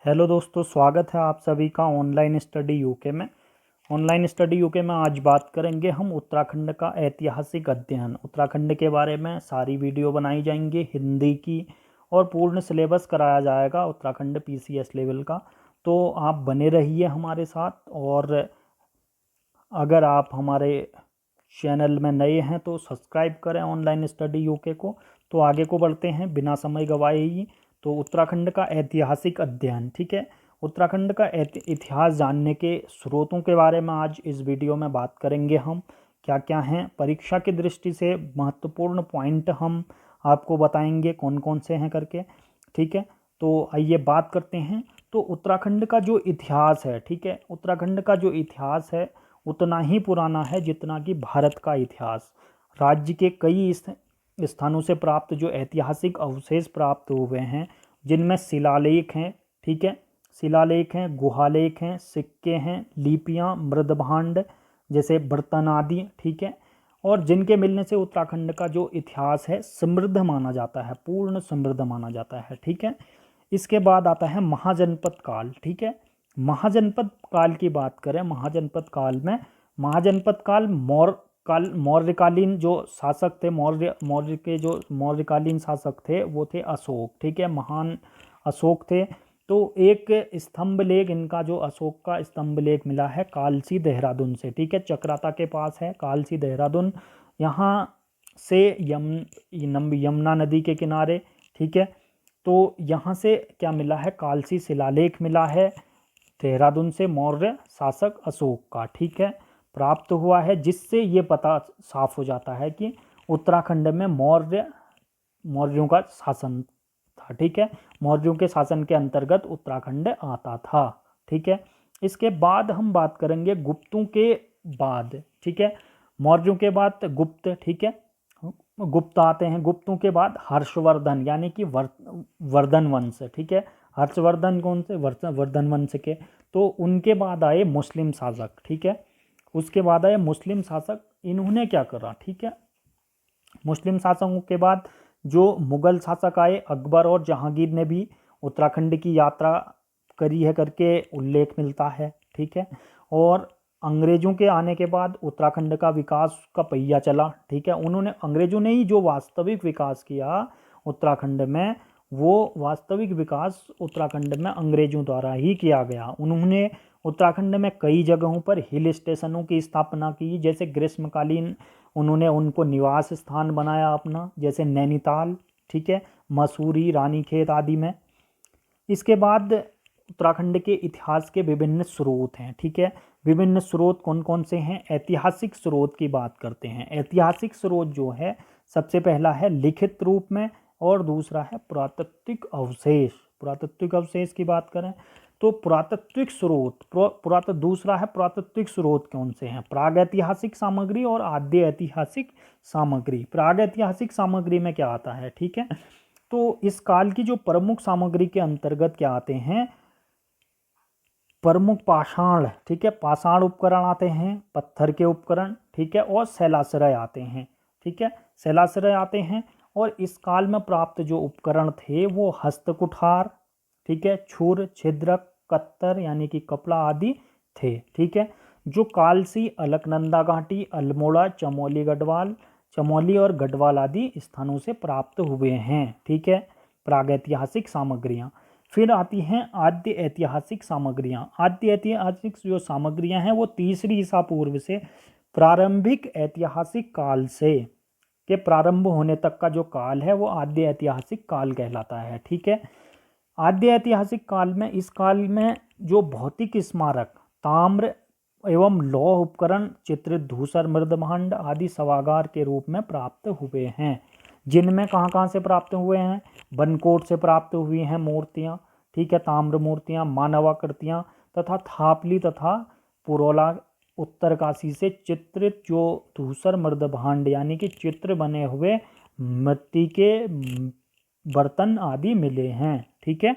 Hello दोस्तों, स्वागत है आप सभी का ऑनलाइन स्टडी यूके में। ऑनलाइन स्टडी यूके में आज बात करेंगे हम उत्तराखंड का ऐतिहासिक अध्ययन। उत्तराखंड के बारे में सारी वीडियो बनाई जाएंगी हिंदी की, और पूर्ण सिलेबस कराया जाएगा उत्तराखंड पीसीएस लेवल का। तो आप बने रहिए हमारे साथ। और अगर आप हमारे चैनल में नए हैं तो सब्सक्राइब करें ऑनलाइन स्टडी यूके को। तो आगे को बढ़ते हैं बिना समय गवाए ही। तो उत्तराखंड का ऐतिहासिक अध्ययन, ठीक है। उत्तराखंड का इतिहास जानने के स्रोतों के बारे में आज इस वीडियो में बात करेंगे हम। क्या क्या हैं परीक्षा की दृष्टि से महत्वपूर्ण पॉइंट हम आपको बताएंगे कौन कौन से हैं करके, ठीक है। तो आइए बात करते हैं। तो उत्तराखंड का जो इतिहास है, ठीक है, उत्तराखंड का जो इतिहास है उतना ही पुराना है जितना कि भारत का इतिहास। राज्य के कई स्थानों से प्राप्त जो ऐतिहासिक अवशेष प्राप्त हुए हैं, जिनमें शिलालेख हैं, ठीक है, शिलालेख हैं, गुहालेख हैं, सिक्के हैं, लिपियां, मृदभांड जैसे बर्तन आदि, ठीक है। और जिनके मिलने से उत्तराखंड का जो इतिहास है समृद्ध माना जाता है, पूर्ण समृद्ध माना जाता है, ठीक है। इसके बाद आता है महाजनपद काल, ठीक है। महाजनपद काल की बात करें, महाजनपद काल में महाजनपद काल मौर्यकालीन जो शासक थे, मौर्य के जो मौर्यकालीन शासक थे वो थे अशोक, ठीक है, महान अशोक थे। तो एक स्तंभ लेख इनका जो अशोक का स्तंभ लेख मिला है कालसी देहरादून से, ठीक है, चक्राता के पास है कालसी देहरादून। यहाँ से यमुना नदी के किनारे, ठीक है। तो यहाँ से क्या मिला है, कालसी शिलालेख मिला है देहरादून से मौर्य शासक अशोक का, ठीक है, प्राप्त हुआ है, जिससे ये पता साफ हो जाता है कि उत्तराखंड में मौर्यों का शासन था, ठीक है। मौर्यों के शासन के अंतर्गत उत्तराखंड आता था, ठीक है। इसके बाद हम बात करेंगे गुप्तों के बाद, ठीक है। मौर्यों के बाद गुप्त, ठीक है, गुप्त आते हैं। गुप्तों के बाद हर्षवर्धन यानी कि वर्धन वंश, ठीक है। हर्षवर्धन कौन से, वर्धन वंश के। तो उनके बाद आए मुस्लिम शासक, ठीक है। उसके बाद आए मुस्लिम शासक, इन्होंने क्या करा, ठीक है। मुस्लिम शासकों के बाद जो मुगल शासक आए, अकबर और जहांगीर ने भी उत्तराखंड की यात्रा करी है करके उल्लेख मिलता है, ठीक है। और अंग्रेजों के आने के बाद उत्तराखंड का विकास का पहिया चला, ठीक है। उन्होंने, अंग्रेजों ने ही जो वास्तविक विकास किया उत्तराखंड में, वो वास्तविक विकास उत्तराखंड में अंग्रेजों द्वारा ही किया गया। उन्होंने उत्तराखंड में कई जगहों पर हिल स्टेशनों की स्थापना की, जैसे ग्रीष्मकालीन उन्होंने उनको निवास स्थान बनाया अपना, जैसे नैनीताल, ठीक है, मसूरी, रानीखेत आदि में। इसके बाद उत्तराखंड के इतिहास के विभिन्न स्रोत हैं, ठीक है। विभिन्न स्रोत कौन कौन से हैं, ऐतिहासिक स्रोत की बात करते हैं। ऐतिहासिक स्रोत जो है, सबसे पहला है लिखित रूप में, और दूसरा है पुरातात्विक अवशेष। पुरातात्विक अवशेष की बात करें तो पुरातात्विक स्रोत, दूसरा है पुरातात्विक स्रोत कौन से हैं, प्राग ऐतिहासिक सामग्री और आद्य ऐतिहासिक सामग्री। प्राग ऐतिहासिक सामग्री में क्या आता है, ठीक है। तो इस काल की जो प्रमुख सामग्री के अंतर्गत क्या आते हैं, प्रमुख पाषाण, ठीक है, पाषाण उपकरण आते हैं, पत्थर के उपकरण, ठीक है, और शैलाश्रय आते हैं, ठीक है, शैलाश्रय आते हैं। और इस काल में प्राप्त जो उपकरण थे वो हस्तकुठार, ठीक है, छुर, छिद्रक, कत्तर यानी कि कपड़ा आदि थे, ठीक है। जो कालसी, अलकनंदा घाटी, अल्मोड़ा, चमोली और गढ़वाल आदि स्थानों से प्राप्त हुए हैं, ठीक है, प्रागैतिहासिक सामग्रियां। फिर आती हैं आद्य ऐतिहासिक सामग्रियां। आद्य ऐतिहासिक जो सामग्रियां हैं वो तीसरी ईसा पूर्व से प्रारंभिक ऐतिहासिक काल से के प्रारंभ होने तक का जो काल है वो आद्य ऐतिहासिक काल कहलाता है, ठीक है। आद्य ऐतिहासिक काल में, इस काल में जो भौतिक स्मारक, ताम्र एवं लौह उपकरण, चित्रित धूसर, मृदभांड आदि शवागार के रूप में प्राप्त हुए हैं। जिनमें कहाँ कहाँ से प्राप्त हुए हैं, बनकोट से प्राप्त हुई हैं मूर्तियाँ, ठीक है, ताम्र मूर्तियाँ, मानवाकृतियाँ तथा थापली तथा पुरोला। उत्तरकाशी से चित्रित जो धूसर मृदभांड यानी कि चित्र बने हुए मिट्टी के बर्तन आदि मिले हैं, ठीक है।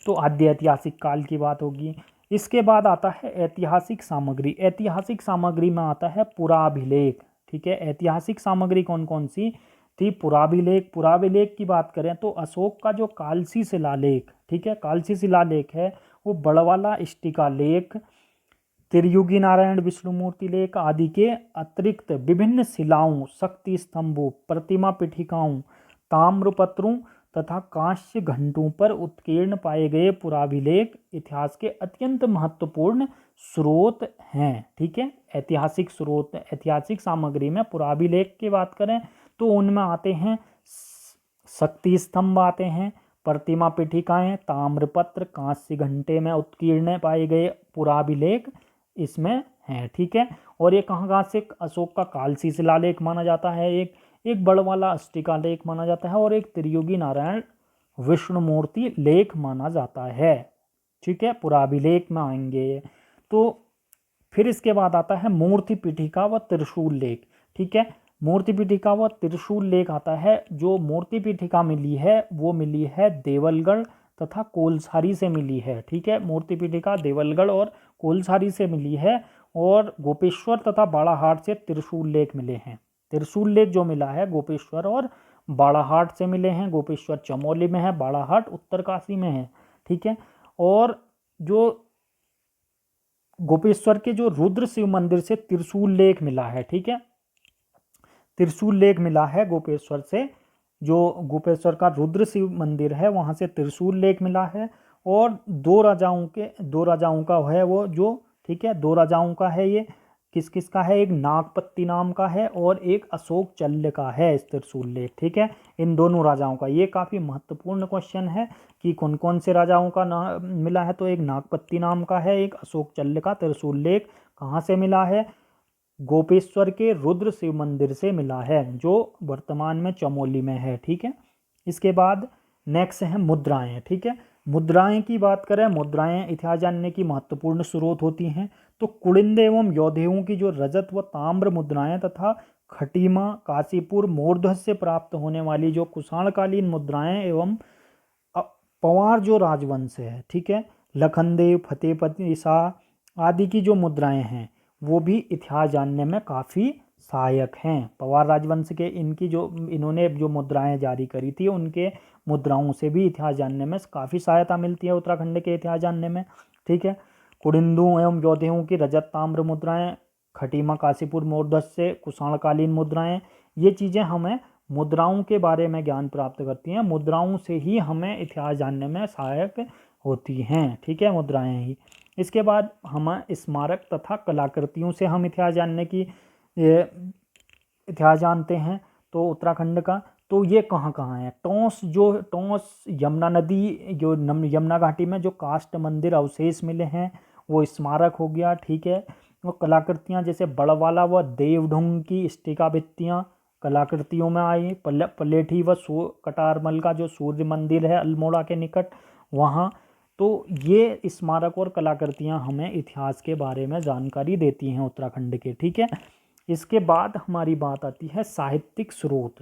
तो आद्य ऐतिहासिक काल की बात होगी। इसके बाद आता है ऐतिहासिक सामग्री। ऐतिहासिक सामग्री में आता है पुराभिलेख, ठीक है। ऐतिहासिक सामग्री कौन कौन सी, थी पुराभिलेख। पुराभिलेख की बात करें तो अशोक का जो कालसी शिलालेख, ठीक है, कालसी शिलालेख है, वो बड़वाला इष्टिका लेख, त्रियुगी नारायण विष्णुमूर्ति लेख आदि के अतिरिक्त विभिन्न शिलाओं, शक्ति स्तंभों, प्रतिमा पीठिकाओं, ताम्रपत्रों तथा कांस्य घंटों पर उत्कीर्ण पाए गए पुराभिलेख इतिहास के अत्यंत महत्वपूर्ण स्रोत हैं। ठीक है, ऐतिहासिक स्रोत, ऐतिहासिक सामग्री में पुराभिलेख की बात करें तो उनमें आते हैं शक्ति स्तंभ आते हैं, प्रतिमा पीठिकाएं, ताम्रपत्र, कांस्य घंटे में उत्कीर्ण पाए गए पुराभिलेख इसमें हैं। ठीक है, और ये कहाँ से, अशोक का कालसी शिलालेख माना जाता है, एक बड़वाला अष्टिका लेख माना जाता है और एक त्रियुगी नारायण विष्णुमूर्ति लेख माना जाता है। ठीक है, पुराभिलेख में आएंगे। तो फिर इसके बाद आता है मूर्ति पीठिका व त्रिशूल लेख। ठीक है, मूर्ति पीठिका व त्रिशूल लेख आता है। जो मूर्ति पीठिका मिली है वो मिली है देवलगढ़ तथा कोलसारी से मिली है। ठीक है, मूर्ति पीठिका देवलगढ़ और कोलसारी से मिली है, और गोपेश्वर तथा बाड़ाहाट से त्रिशूल लेख मिले हैं। त्रिशूल लेख जो मिला है गोपेश्वर और बाड़ाहाट से मिले हैं। गोपेश्वर चमोली में है, बाड़ाहाट उत्तरकाशी में है। ठीक है, और जो गोपेश्वर के जो रुद्र शिव मंदिर से त्रिशूल लेख मिला है। ठीक है, त्रिशूल लेख मिला है गोपेश्वर से, जो गोपेश्वर का रुद्र शिव मंदिर है वहाँ से त्रिशूल लेख मिला है। और दो राजाओं का है वो जो, ठीक है, दो राजाओं का है ये, किस किस का है, एक नागपत्ति नाम का है और एक अशोक चल्य का है इस त्रिशूल लेख। ठीक है, इन दोनों राजाओं का, ये काफ़ी महत्वपूर्ण क्वेश्चन है कि कौन कौन से राजाओं का नाम मिला है। तो एक नागपत्ति नाम का है, एक अशोक चल्य का त्रिशूल लेख कहाँ से मिला है, गोपेश्वर के रुद्र शिव मंदिर से मिला है, जो वर्तमान में चमोली में है। ठीक है, इसके बाद नेक्स्ट है मुद्राएं। ठीक है, मुद्राएं की बात करें, मुद्राएं इतिहास जानने की महत्वपूर्ण स्रोत होती हैं। तो कुलिंद एवं योधेयों की जो रजत व ताम्र मुद्राएं तथा खटीमा, काशीपुर, मोरध्वज से प्राप्त होने वाली जो कुषाणकालीन मुद्राएं एवं पवार जो राजवंश है, ठीक है, लखनदेव, फतेहपति शाह आदि की जो मुद्राएं हैं वो भी इतिहास जानने में काफ़ी सहायक हैं। पवार राजवंश के इनकी जो इन्होंने जो मुद्राएं जारी करी थी उनके मुद्राओं से भी इतिहास जानने में काफ़ी सहायता मिलती है उत्तराखंड के इतिहास जानने में। ठीक है, कुड़िंदों एवं योधेयों की रजत ताम्र मुद्राएं, खटीमा, काशीपुर, मोरध्वज से कुषाणकालीन मुद्राएं, ये चीज़ें हमें मुद्राओं के बारे में ज्ञान प्राप्त करती हैं। मुद्राओं से ही हमें इतिहास जानने में सहायक होती हैं। ठीक है, मुद्राएं ही। इसके बाद हम स्मारक तथा कलाकृतियों से हम इतिहास जानने की इतिहास जानते हैं। तो उत्तराखंड का, तो ये कहाँ कहाँ है, टोंस यमुना नदी, जो यमुना घाटी में जो काष्ठ मंदिर अवशेष मिले हैं वो स्मारक हो गया। ठीक है, वो कलाकृतियाँ जैसे बड़वाला व देवढुंग की इष्टिका भित्तियाँ कलाकृतियों में आई। पलेठी व कटारमल का जो सूर्य मंदिर है अल्मोड़ा के निकट वहाँ, तो ये स्मारक और कलाकृतियाँ हमें इतिहास के बारे में जानकारी देती हैं उत्तराखंड के। ठीक है, इसके बाद हमारी बात आती है साहित्यिक स्रोत।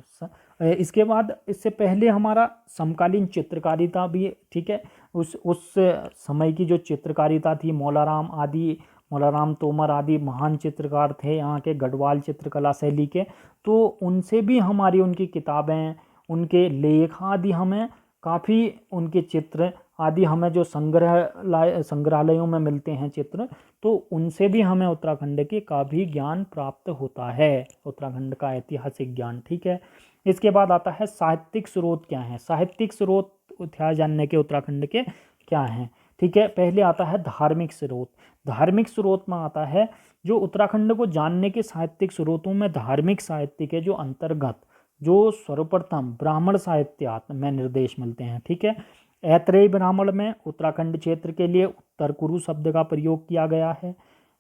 इसके बाद, इससे पहले हमारा समकालीन चित्रकारिता भी, ठीक है, उस समय की जो चित्रकारिता थी, मौलाराम तोमर आदि महान चित्रकार थे यहाँ के, गढ़वाल चित्रकला शैली के, तो उनसे भी हमारी उनकी किताबें, उनके लेख आदि हमें काफ़ी, उनके चित्र आदि हमें जो संग्रहालयों में मिलते हैं चित्र, तो उनसे भी हमें उत्तराखंड के काफ़ी ज्ञान प्राप्त होता है, उत्तराखंड का ऐतिहासिक ज्ञान। ठीक है, इसके बाद आता है साहित्यिक स्रोत क्या हैं। साहित्यिक स्रोत इतिहास जानने के उत्तराखंड के क्या हैं। ठीक है, पहले आता है धार्मिक स्रोत। धार्मिक स्रोत में आता है जो उत्तराखंड को जानने के साहित्यिक स्रोतों में धार्मिक साहित्य के जो अंतर्गत जो सर्वप्रथम ब्राह्मण साहित्यात में निर्देश मिलते हैं। ठीक है, ऐत्रेय ब्राह्मण में उत्तराखंड क्षेत्र के लिए उत्तर कुरु शब्द का प्रयोग किया गया है।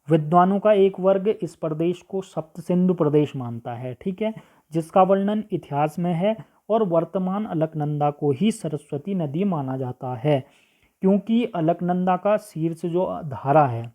विद्वानों का एक वर्ग इस प्रदेश को सप्त सिंधु प्रदेश मानता है। ठीक है, जिसका वर्णन इतिहास में है, और वर्तमान अलकनंदा को ही सरस्वती नदी माना जाता है, क्योंकि अलकनंदा का शीर्ष जो धारा है,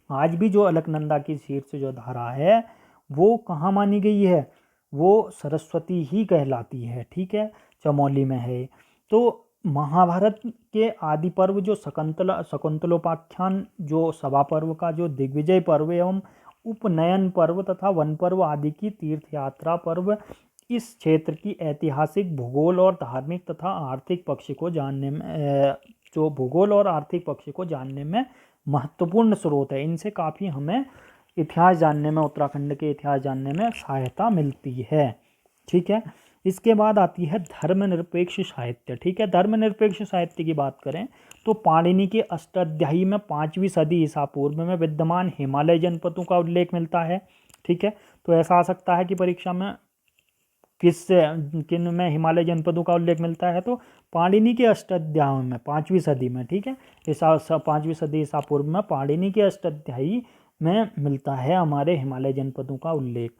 आज भी जो अलकनंदा की शीर्ष जो धारा है वो कहाँ मानी गई है, वो सरस्वती ही कहलाती है। ठीक है, चमोली में है। तो महाभारत के आदि पर्व जो शकुंतलोपाख्यान, जो सभा पर्व का जो दिग्विजय पर्व एवं उपनयन पर्व तथा वन पर्व आदि की तीर्थ यात्रा पर्व इस क्षेत्र की ऐतिहासिक, भूगोल और धार्मिक तथा आर्थिक पक्ष को जानने में जो भूगोल और आर्थिक पक्ष को जानने में महत्वपूर्ण स्रोत है। इनसे काफ़ी हमें इतिहास जानने में, उत्तराखंड के इतिहास जानने में सहायता मिलती है। ठीक है, इसके बाद आती है धर्मनिरपेक्ष साहित्य। ठीक है, धर्मनिरपेक्ष साहित्य की बात करें तो पाणिनि के अष्टाध्यायी में 5वीं सदी ईसा पूर्व में विद्यमान हिमालय जनपदों का उल्लेख मिलता है। ठीक है, तो ऐसा आ सकता है कि परीक्षा में किन में हिमालय जनपदों का उल्लेख मिलता है, तो पाणिनि के अष्टाध्यायी में 5वीं सदी में, ठीक है, ईसा 5वीं सदी ईसा पूर्व में पाणिनि के अष्टाध्यायी में मिलता है हमारे हिमालय जनपदों का उल्लेख।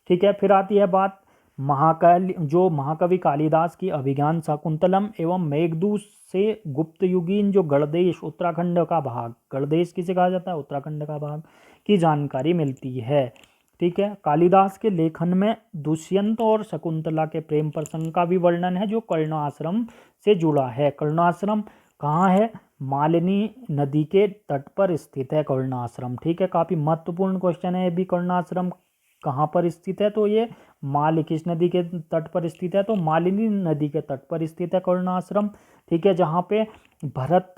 ठीक है, फिर आती है बात महाकवि कालिदास की अभिज्ञान शाकुंतलम एवं मेघदूत से गुप्त युगीन जो गणदेश, उत्तराखंड का भाग, गणदेश किसे कहा जाता है, उत्तराखंड का भाग, की जानकारी मिलती है। ठीक है, कालिदास के लेखन में दुष्यंत और शकुंतला के प्रेम प्रसंग का भी वर्णन है जो कर्णाश्रम से जुड़ा है। कर्णाश्रम कहाँ है, मालिनी नदी के तट पर स्थित है कर्णाश्रम। ठीक है, काफ़ी महत्वपूर्ण क्वेश्चन है ये भी। कर्णाश्रम कहाँ पर स्थित है, तो ये किस नदी के तट पर स्थित है, तो मालिनी नदी के तट पर स्थित है कर्णाश्रम। ठीक है, जहाँ पे भरत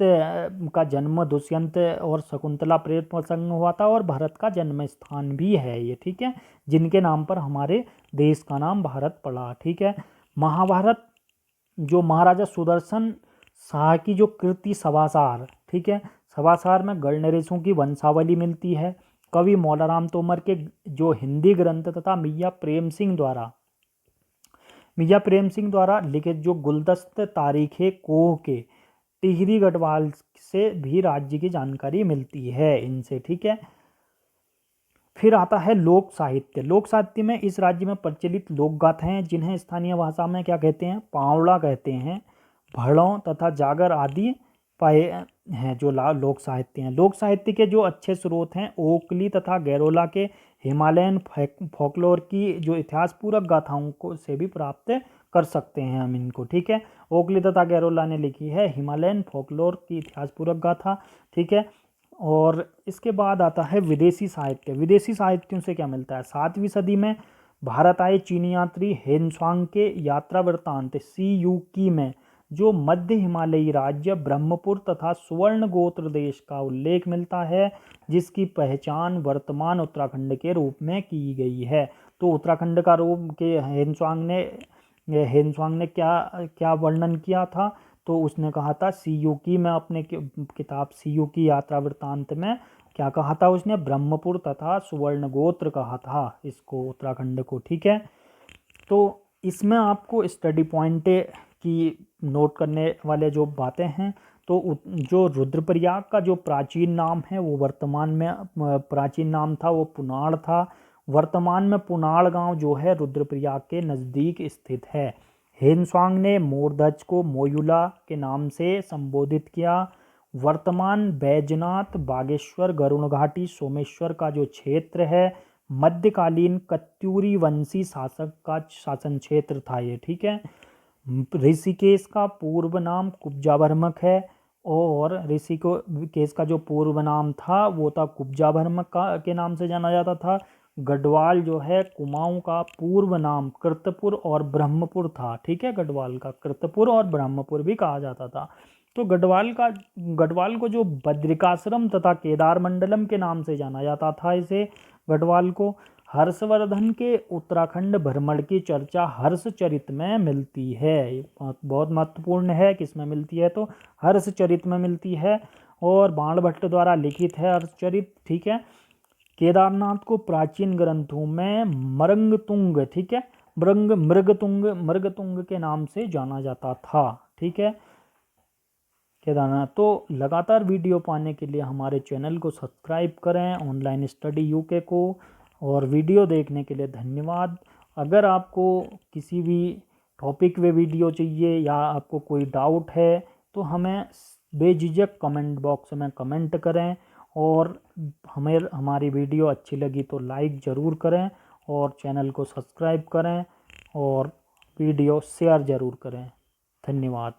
का जन्म, दुष्यंत और शकुंतला प्रेम प्रसंग हुआ था, और भरत का जन्म स्थान भी है ये। ठीक है, जिनके नाम पर हमारे देश का नाम भारत पड़ा। ठीक है, महाभारत जो महाराजा सुदर्शन शाह की जो कृति सभासार, ठीक है, सभासार में गढ़ नरेशों की वंशावली मिलती है। कवि मौलाराम तोमर के जो हिंदी ग्रंथ तथा मियाँ प्रेम सिंह द्वारा लिखित जो गुलदस्त तारीखे कोह के टिहरी गढ़वाल से भी राज्य की जानकारी मिलती है इनसे। ठीक है, फिर आता है लोक साहित्य। लोक साहित्य में इस राज्य में प्रचलित लोक गाथाएं जिन्हें स्थानीय भाषा में क्या कहते हैं, पावड़ा कहते हैं, भड़ों तथा जागर आदि पाए हैं जो लोक साहित्य हैं। लोक साहित्य के जो अच्छे स्रोत हैं ओकली तथा गैरोला के हिमालयन फोकलोर की जो इतिहास पूरक गाथाओं को से भी प्राप्त कर सकते हैं हम इनको। ठीक है, ओकली तथा गैरोला ने लिखी है हिमालयन फोकलोर की इतिहास पूरक गाथा। ठीक है, और इसके बाद आता है विदेशी साहित्य। विदेशी साहित्यों से क्या मिलता है, 7वीं सदी में भारत आए चीनी यात्री हेनसांग के यात्रा वृत्तांत सीयूकी में जो मध्य हिमालयी राज्य ब्रह्मपुर तथा सुवर्ण गोत्र देश का उल्लेख मिलता है, जिसकी पहचान वर्तमान उत्तराखंड के रूप में की गई है। तो उत्तराखंड का रूप के हेनसांग ने क्या क्या वर्णन किया था, तो उसने कहा था सीयूकी में, अपने किताब सीयूकी यात्रा वृत्तांत में क्या कहा था उसने, ब्रह्मपुर तथा सुवर्ण गोत्र कहा था इसको, उत्तराखंड को। ठीक है, तो इसमें आपको स्टडी पॉइंट की नोट करने वाले जो बातें हैं, तो जो रुद्रप्रयाग का जो प्राचीन नाम है वो वर्तमान में प्राचीन नाम था वो पुनाड़ था। वर्तमान में पुनाड़ गांव जो है रुद्रप्रयाग के नज़दीक स्थित है। हेनसांग ने मोरधज को मोयुला के नाम से संबोधित किया। वर्तमान बैजनाथ, बागेश्वर, गरुण घाटी, सोमेश्वर का जो क्षेत्र है मध्यकालीन कत्यूरी वंशी शासक का शासन क्षेत्र था ये। ठीक है, ऋषिकेश का पूर्व नाम कुब्जाभर्मक है, और ऋषिकेश का जो पूर्व नाम था वो था कुब्जाभर्मक का के नाम से जाना जाता था। गढ़वाल जो है कुमाऊं का पूर्व नाम कृतपुर और ब्रह्मपुर था। ठीक है, गढ़वाल का कृतपुर और ब्रह्मपुर भी कहा जाता था। तो गढ़वाल को जो बद्रिकाश्रम तथा केदार मंडलम के नाम से जाना जाता था इसे गढ़वाल को। हर्षवर्धन के उत्तराखंड भ्रमण की चर्चा हर्षचरित में मिलती है। बहुत महत्वपूर्ण है, किस में मिलती है, तो हर्षचरित में मिलती है, और बाणभट्ट द्वारा लिखित है हर्षचरित। ठीक है, केदारनाथ को प्राचीन ग्रंथों में मरंगतुंग, ठीक है, मृगतुंग के नाम से जाना जाता था। ठीक है, केदारनाथ। तो लगातार वीडियो पाने के लिए हमारे चैनल को सब्सक्राइब करें, ऑनलाइन स्टडी यूके को, और वीडियो देखने के लिए धन्यवाद। अगर आपको किसी भी टॉपिक में वीडियो चाहिए या आपको कोई डाउट है तो हमें बेझिझक कमेंट बॉक्स में कमेंट करें, और हमें हमारी वीडियो अच्छी लगी तो लाइक ज़रूर करें, और चैनल को सब्सक्राइब करें, और वीडियो शेयर ज़रूर करें। धन्यवाद।